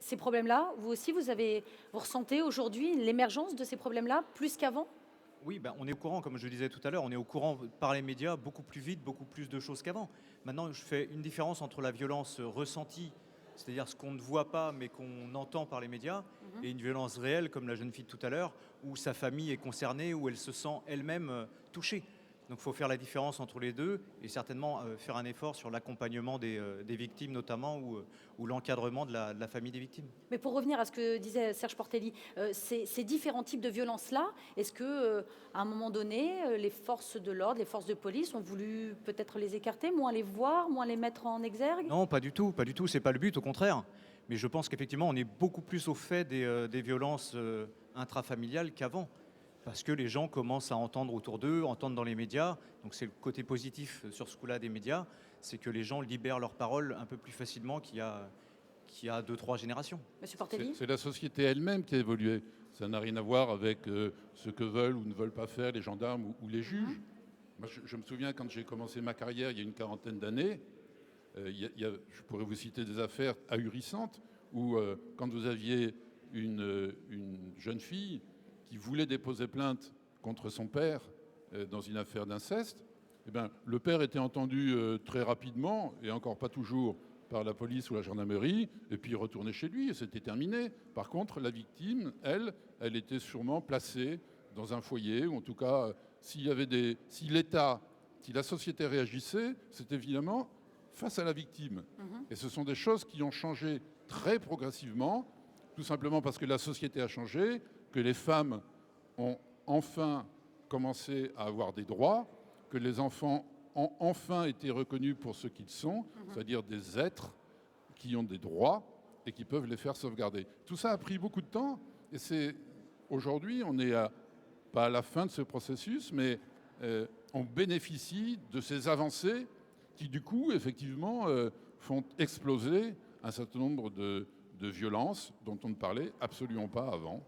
Ces problèmes-là, vous aussi, vous ressentez aujourd'hui l'émergence de ces problèmes-là plus qu'avant? Oui, ben, on est au courant, comme je le disais tout à l'heure, on est au courant par les médias beaucoup plus vite, beaucoup plus de choses qu'avant. Maintenant, je fais une différence entre la violence ressentie, c'est-à-dire ce qu'on ne voit pas mais qu'on entend par les médias, Mmh. et une violence réelle, comme la jeune fille de tout à l'heure, où sa famille est concernée, où elle se sent elle-même touchée. Donc il faut faire la différence entre les deux et certainement faire un effort sur l'accompagnement des victimes notamment ou l'encadrement de la famille des victimes. Mais pour revenir à ce que disait Serge Portelli, ces différents types de violences-là, est-ce que, à un moment donné, les forces de l'ordre, les forces de police ont voulu peut-être les écarter, moins les voir, moins les mettre en exergue? Non, pas du tout, c'est pas le but, au contraire. Mais je pense qu'effectivement, on est beaucoup plus au fait des violences intrafamiliales qu'avant. Parce que les gens commencent à entendre autour d'eux, entendre dans les médias. Donc c'est le côté positif sur ce coup-là des médias, c'est que les gens libèrent leur parole un peu plus facilement qu'il y a 2, 3 générations. Monsieur C'est Portelli? c'est la société elle-même qui a évolué. Ça n'a rien à voir avec ce que veulent ou ne veulent pas faire les gendarmes ou les juges. Moi, je me souviens quand j'ai commencé ma carrière il y a une quarantaine d'années, je pourrais vous citer des affaires ahurissantes où quand vous aviez une jeune fille qui voulait déposer plainte contre son père dans une affaire d'inceste, eh ben, le père était entendu très rapidement, et encore pas toujours par la police ou la gendarmerie, et puis il retournait chez lui, et c'était terminé. Par contre, la victime, elle était sûrement placée dans un foyer, ou en tout cas, si l'État, si la société réagissait, c'était évidemment face à la victime. Et ce sont des choses qui ont changé très progressivement, tout simplement parce que la société a changé, que les femmes ont enfin commencé à avoir des droits, que les enfants ont enfin été reconnus pour ce qu'ils sont, c'est-à-dire des êtres qui ont des droits et qui peuvent les faire sauvegarder. Tout ça a pris beaucoup de temps, et aujourd'hui, on n'est pas à la fin de ce processus, mais on bénéficie de ces avancées qui, du coup, effectivement, font exploser un certain nombre de violences dont on ne parlait absolument pas avant.